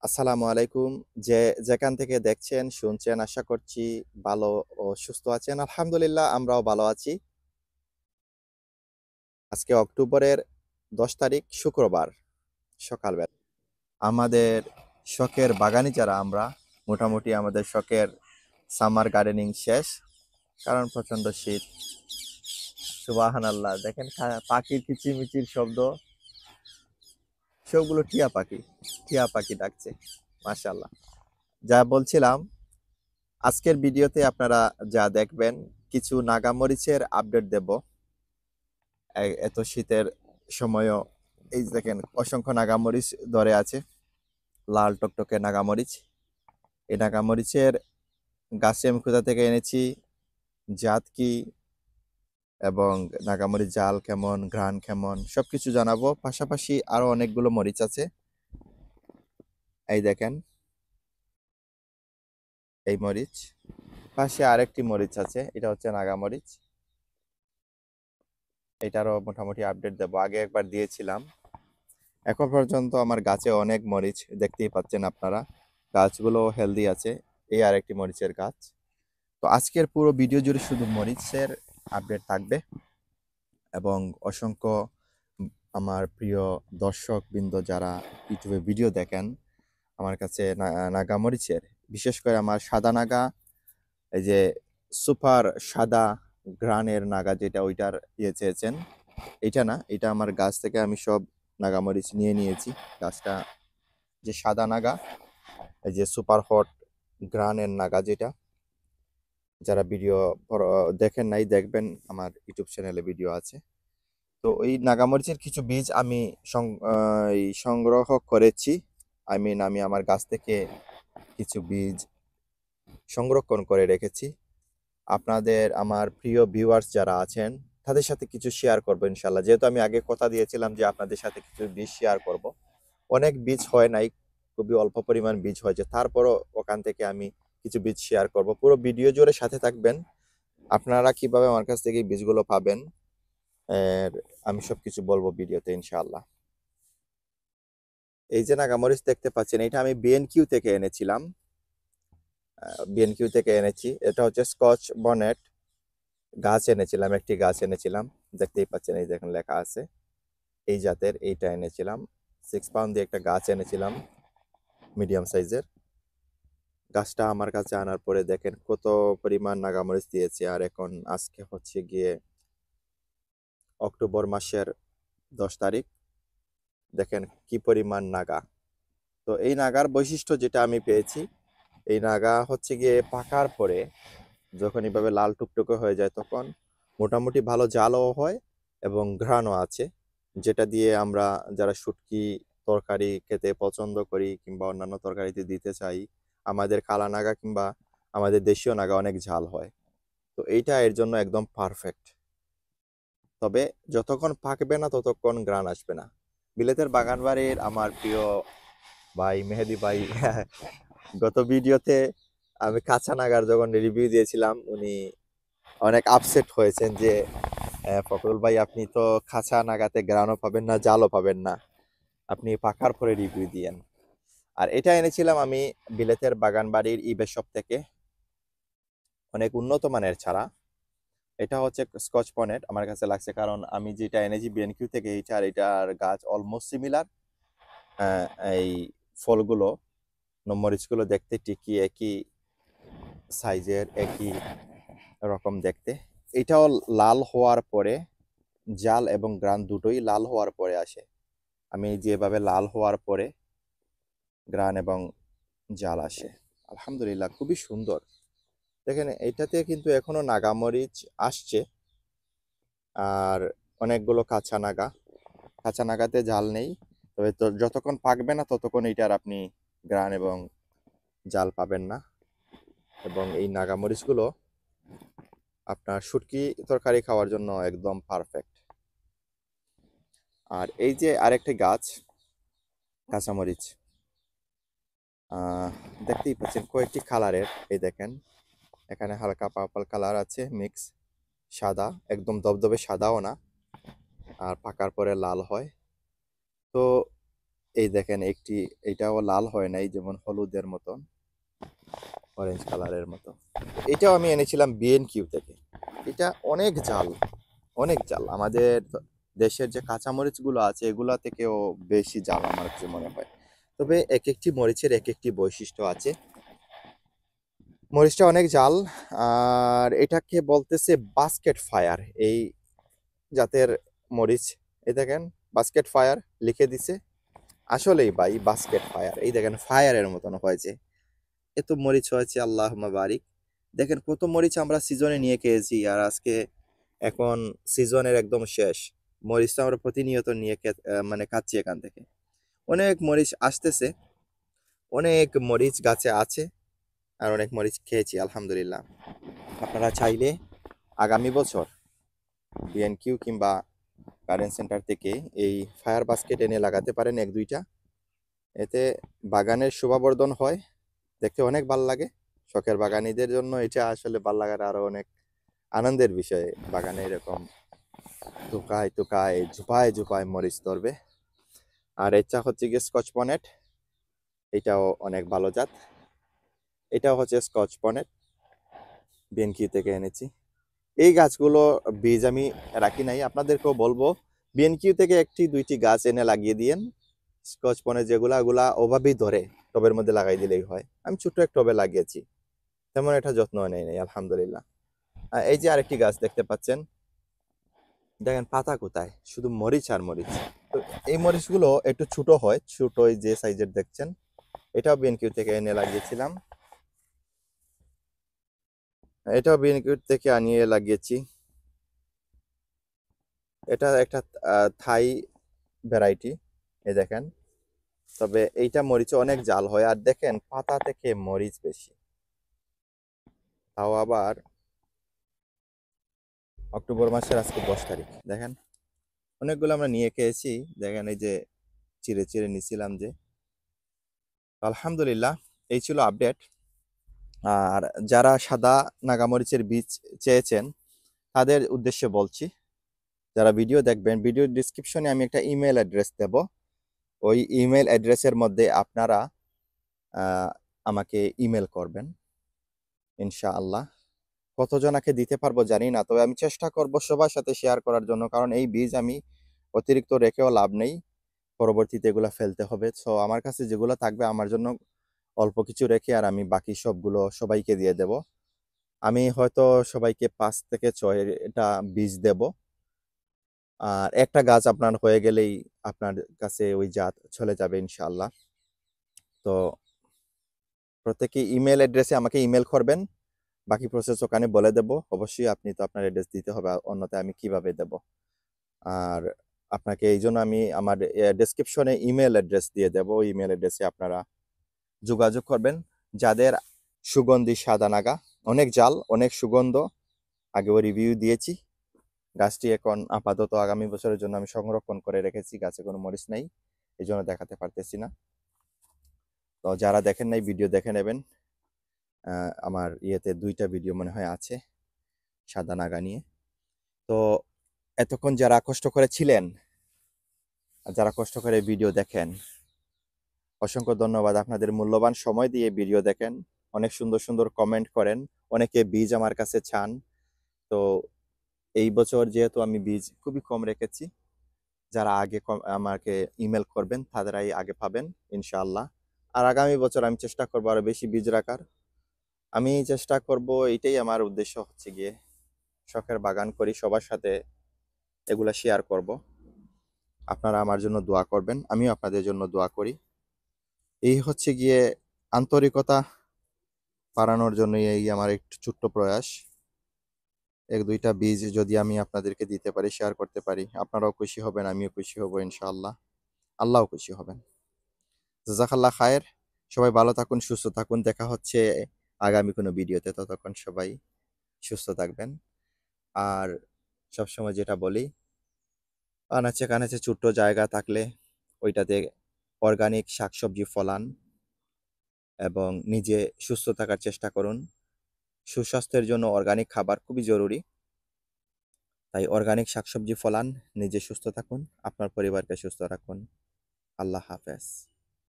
আসসালামু আলাইকুম। যেখান থেকে দেখছেন, শুনছেন আশা করছি ভালো ও সুস্থ আছেন। আলহামদুলিল্লাহ আমরাও ভালো আছি। আজকে অক্টোবরের ১০ তারিখ শুক্রবার সকালবেলা। আমাদের শখের বাগানি যারা আমরা, মোটামুটি আমাদের শখের সামার গার্ডেনিং শেষ। কারণ প্রচণ্ড শীত। সুবহানাল্লাহ, দেখেন পাখির কিচিরমিচির শব্দ, সবগুলো টিয়া পাখি। টিয়া পাখি ডাকছে, মাশাআল্লাহ। যা বলছিলাম, আজকের ভিডিওতে আপনারা যা দেখবেন, কিছু নাগামরিচের আপডেট দেব। এত শীতের সময়ও এই দেখেন অসংখ্য নাগামরিচ ধরে আছে, লাল টকটকে নাগামরিচ। এই নাগামরিচের গাছে আমি কোথা থেকে এনেছি, জাত কি, এবং নাগামরিচ জাল কেমন, ঘ্রাণ কেমন, সবকিছু জানাবো। পাশাপাশি আরো অনেকগুলো মরিচ আছে। এই দেখেন, এই মরিচ। পাশে আরেকটি মরিচ আছে, এটা হচ্ছে নাগামরিচ। এটারও মোটামুটি আপডেট দেবো, আগে একবার দিয়েছিলাম। এখন পর্যন্ত আমার গাছে অনেক মরিচ দেখতেই পাচ্ছেন আপনারা, গাছগুলো হেলদি আছে। এই আরেকটি মরিচের গাছ। তো আজকের পুরো ভিডিও জুড়ে শুধু মরিচের আপডেট থাকবে, এবং অসংখ্য আমার প্রিয় দর্শক বৃন্দ যারা ইউটিউবে ভিডিও দেখেন, আমার কাছে নাগা মরিচের, বিশেষ করে আমার সাদা নাগা, এই যে সুপার সাদা গ্রানের নাগা, যেটা ওইটার চেয়েছেন, এটা না, এটা আমার গাছ থেকে আমি সব নাগামরিচ নিয়ে নিয়েছি। গাছটা যে সাদা নাগা, এই যে সুপার হট গ্রানের নাগা, যেটা যারা ভিডিও দেখেন নাই, দেখবেন, আমার ইউটিউব চ্যানেলে ভিডিও আছে। তো ওই নাগামরিচের কিছু বীজ আমি এই সংগ্রহ করেছি। আমি আমার গাছ থেকে কিছু বীজ সংরক্ষণ করে রেখেছি। আপনাদের, আমার প্রিয় ভিউয়ার্স যারা আছেন, তাদের সাথে কিছু শেয়ার করবো ইনশাল্লাহ। যেহেতু আমি আগে কথা দিয়েছিলাম যে আপনাদের সাথে কিছু বীজ শেয়ার করব। অনেক বীজ হয় নাই, খুবই অল্প পরিমাণ বীজ হয়েছে, তারপরও ওখান থেকে আমি কিছু বীজ শেয়ার করব। পুরো ভিডিও জুড়ে সাথে থাকবেন। আপনারা কিভাবে আমার কাছ থেকে এই বীজগুলো পাবেন, এর আমি সবকিছু বলবো ভিডিওতে ইনশাআল্লাহ। এই যে নাগামরিচ দেখতে পাচ্ছেন, এটা আমি বিএনকিউ থেকে এনেছিলাম। বিএনকিউ থেকে এনেছি। এটা হচ্ছে স্কচ বনেট গাছ এনেছিলাম, একটি গাছ এনেছিলাম। দেখতেই পাচ্ছেন, এই দেখেন লেখা আছে। এই জাতের এইটা এনেছিলাম। 6 পাউন্ড দিয়ে একটা গাছ এনেছিলাম, মিডিয়াম সাইজের। গাছটা আমার কাছে আনার পরে দেখেন কত পরিমাণ নাগামরিচ দিয়েছে। আর এখন আজকে হচ্ছে গিয়ে অক্টোবর মাসের 10 তারিখ। দেখেন কি পরিমাণ নাগা। তো এই নাগার বৈশিষ্ট্য যেটা আমি পেয়েছি, এই নাগা হচ্ছে গিয়ে পাকার পরে যখন এভাবে লাল টুকটুকে হয়ে যায়, তখন মোটামুটি ভালো জালও হয় এবং ঘ্রাণও আছে, যেটা দিয়ে আমরা যারা শুটকি তরকারি খেতে পছন্দ করি কিংবা অন্যান্য তরকারিতে দিতে চাই, আমাদের কালা নাগা কিংবা আমাদের দেশীয় নাগা অনেক ঝাল হয়। তো এইটা এর জন্য একদম পারফেক্ট। তবে যতক্ষণ পাকবে না ততক্ষণ ঘ্রাণ আসবে না। বিলেতের বাগানবাড়ির আমার প্রিয় ভাই মেহেদি ভাই গত ভিডিওতে আমি কাঁচা নাগার যখন রিভিউ দিয়েছিলাম, উনি অনেক আপসেট হয়েছেন যে ফখরুল ভাই, আপনি তো কাঁচা নাগাতে ঘ্রাণও পাবেন না, জালও পাবেন না, আপনি পাকার পরে রিভিউ দিয়েন। আর এটা এনেছিলাম আমি বিলেতের বাগানবাড়ির ইবে শপ থেকে, অনেক উন্নত মানের ছাড়া। এটা হচ্ছে স্কচ পনেট আমার কাছে লাগছে, কারণ আমি যেটা এনেছি বিএনকিউ থেকে, এইটা আর এটার গাছ অলমোস্ট সিমিলার। এই ফলগুলো, মরিচগুলো দেখতে ঠিকই একই সাইজের, একই রকম দেখতে। এটাও লাল হওয়ার পরে, জাল এবং গ্রান দুটোই লাল হওয়ার পরে আসে। আমি যেভাবে লাল হওয়ার পরে গ্রান এবং জাল আসে, আলহামদুলিল্লাহ খুবই সুন্দর। দেখেন এইটাতে কিন্তু এখনো নাগামরিচ আসছে, আর অনেকগুলো কাঁচা নাগা। কাঁচা নাগাতে জাল নেই, তবে তো যতক্ষণ পাকবে না ততক্ষণ এইটার আপনি গ্রান এবং জাল পাবেন না। এবং এই নাগামরিচগুলো আপনার শুটকি তরকারি খাওয়ার জন্য একদম পারফেক্ট। আর এই যে আরেকটি গাছ, কাঁচামরিচ, দেখতেই পাচ্ছেন কয়েকটি কালারের। এই দেখেন, এখানে হালকা পার্পল কালার আছে, মিক্স সাদা, একদম দবদবে সাদাও না, আর পাকার পরে লাল হয়। তো এই দেখেন একটি, এটাও লাল হয় নাই, যেমন হলুদের মতন, অরেঞ্জ কালারের মতো। এটাও আমি এনেছিলাম বিএনকিউ থেকে। এটা অনেক ঝাল, অনেক ঝাল। আমাদের দেশের যে কাঁচামরিচগুলো আছে এগুলা থেকেও বেশি ঝাল আমার কাছে মনে হয়। তবে এক একটি মরিচের এক একটি বৈশিষ্ট্য আছে। মরিচটা অনেক ঝাল। আর এটাকে বলতেছে বাস্কেট ফায়ার, এই জাতের মরিচ। এই দেখেন বাস্কেট ফায়ার লিখে দিছে। আসলেই ভাই বাস্কেট ফায়ার, এই দেখেন ফায়ারের মতন হয়েছে। এত মরিচ হয়েছে, আল্লাহ বারিক। দেখেন কত মরিচ আমরা সিজনে নিয়ে খেয়েছি, আর আজকে এখন সিজনের একদম শেষ। মরিচটা আমরা প্রতিনিয়ত নিয়ে মানে খাচ্ছি এখান থেকে। অনেক মরিচ আসতেছে, অনেক মরিচ গাছে আছে, আর অনেক মরিচ খেয়েছি আলহামদুলিল্লাহ। আপনারা চাইলে আগামী বছর বিএনকিউ কিংবা গার্ডেন সেন্টার থেকে এই ফায়ার বাস্কেট এনে লাগাতে পারেন এক দুইটা। এতে বাগানের শোভাবর্ধন হয়, দেখতে অনেক ভালো লাগে। শখের বাগানীদের জন্য এটা আসলে ভালো লাগার আরো অনেক আনন্দের বিষয়। বাগানে এরকম টুকায় টুকায় ঝুপায় ঝুপায় মরিচ ধরবে। আর এটা হচ্ছে গিয়ে স্কচ বনেট, এটাও অনেক ভালো জাত। এটাও হচ্ছে স্কচ বনেট, বিএনকিউ থেকে এনেছি। এই গাছগুলো বীজ আমি রাখি নাই, আপনাদেরকেও বলবো বিএনকিউ থেকে একটি দুইটি গাছ এনে লাগিয়ে দিয়েন। স্কচ বনেট যেগুলা, ওগুলা ওভাবেই ধরে, টবের মধ্যে লাগাই দিলেই হয়। আমি ছোট্ট এক টবে লাগিয়েছি, তেমন একটা যত্ন নেই নাই আলহামদুলিল্লাহ। আর এই যে আরেকটি গাছ দেখতে পাচ্ছেন, দেখেন পাতা কোথায়, শুধু মরিচ আর মরিচ। তো এই মরিচগুলো একটু ছোট হয়, ছোট এই যে সাইজের দেখছেন, এটাও বিএনকিউ থেকে এনে লাগিয়েছিলাম। এটাও বিএনকিউ থেকে আনিয়ে লাগিয়েছি। এটা একটা থাই ভ্যারাইটি, এই দেখেন। তবে এইটা মরিচে অনেক জাল হয়, আর দেখেন পাতা থেকে মরিচ বেশি, তাও আবার অক্টোবর মাসের আজকে 10 তারিখ। দেখেন অনেকগুলো আমরা নিয়ে খেয়েছি। দেখেন এই যে চিড়ে চিড়ে নিছিলাম যে। আলহামদুলিল্লাহ, এই ছিল আপডেট। আর যারা সাদা নাগামরিচের বীজ চেয়েছেন তাদের উদ্দেশ্যে বলছি, যারা ভিডিও দেখবেন, ভিডিও ডিসক্রিপশনে আমি একটা ইমেল অ্যাড্রেস দেব। ওই ইমেল অ্যাড্রেসের মধ্যে আপনারা আমাকে ইমেল করবেন ইনশাআল্লাহ। কতজনাকে দিতে পারবো জানি না, তবে আমি চেষ্টা করব সবার সাথে শেয়ার করার জন্য, কারণ এই বীজ আমি অতিরিক্ত রেখেও লাভ নেই, পরবর্তীতে এগুলো ফেলতে হবে। সো আমার কাছে যেগুলো থাকবে আমার জন্য অল্প কিছু রেখে, আর আমি বাকি সবগুলো সবাইকে দিয়ে দেব। আমি হয়তো সবাইকে 5 থেকে 6টা বীজ দেব। আর একটা গাছ আপনার হয়ে গেলেই আপনার কাছে ওই জাত চলে যাবে ইনশাআল্লাহ। তো প্রত্যেকে ইমেল অ্যাড্রেসে আমাকে ইমেল করবেন, বাকি প্রসেস ওখানে বলে দেব। অবশ্যই আপনি তো আপনার অ্যাড্রেস দিতে হবে, অন্যথায় আমি কিভাবে দেব। আর আপনাকে এই জন্য আমি আমার ডেসক্রিপশনে ইমেল অ্যাড্রেস দিয়ে দেব। ওই ইমেল অ্যাড্রেসে আপনারা যোগাযোগ করবেন। যাদের সুগন্ধি সাদা নাগা, অনেক জাল, অনেক সুগন্ধ, আগেও রিভিউ দিয়েছি। গাছটি এখন আপাতত আগামী বছরের জন্য আমি সংরক্ষণ করে রেখেছি, গাছে কোনো মরিচ নাই, এই জন্য দেখাতে পারতেছি না। তো যারা দেখেন নাই ভিডিও দেখে নেবেন। আমার ইয়েতে 2টা ভিডিও মনে হয় আছে সাদা নাগা নিয়ে। তো এতক্ষণ যারা কষ্ট করে ছিলেন, যারা কষ্ট করে ভিডিও দেখেন, অসংখ্য ধন্যবাদ। আপনাদের মূল্যবান সময় দিয়ে ভিডিও দেখেন, অনেক সুন্দর সুন্দর কমেন্ট করেন, অনেকে বীজ আমার কাছে চান। তো এই বছর যেহেতু আমি বীজ খুবই কম রেখেছি, যারা আগে আমাকে ইমেল করবেন তাদেরাই আগে পাবেন ইনশাআল্লাহ। আর আগামী বছর আমি চেষ্টা করবো আরো বেশি বীজ রাখার। আমি চেষ্টা করব, এটাই আমার উদ্দেশ্য হচ্ছে গিয়ে শখের বাগান করি, সবার সাথে এগুলা শেয়ার করব। আপনারা আমার জন্য দোয়া করবেন, আমিও আপনাদের জন্য দোয়া করি। এই হচ্ছে গিয়ে আন্তরিকতা বাড়ানোর জন্য এই আমার একটু ছোট্ট প্রয়াস। 1-2টা বীজ যদি আমি আপনাদেরকে দিতে পারি, শেয়ার করতে পারি, আপনারাও খুশি হবেন, আমিও খুশি হব ইনশাআল্লাহ, আল্লাহও খুশি হবেন। জাযাকাল্লাহ খায়ের। সবাই ভালো থাকুন, সুস্থ থাকুন। দেখা হচ্ছে আগামী কোনো ভিডিওতে। ততক্ষণ সবাই সুস্থ থাকবেন। আর সবসময় যেটা বলি, আনাচে কানাচে ছোট্ট জায়গা থাকলে ওইটাতে অর্গানিক শাকসবজি ফলান এবং নিজে সুস্থ থাকার চেষ্টা করুন। সুস্বাস্থ্যের জন্য অর্গানিক খাবার খুবই জরুরি। তাই অর্গানিক শাকসবজি ফলান, নিজে সুস্থ থাকুন, আপনার পরিবারকে সুস্থ রাখুন। আল্লাহ হাফেজ।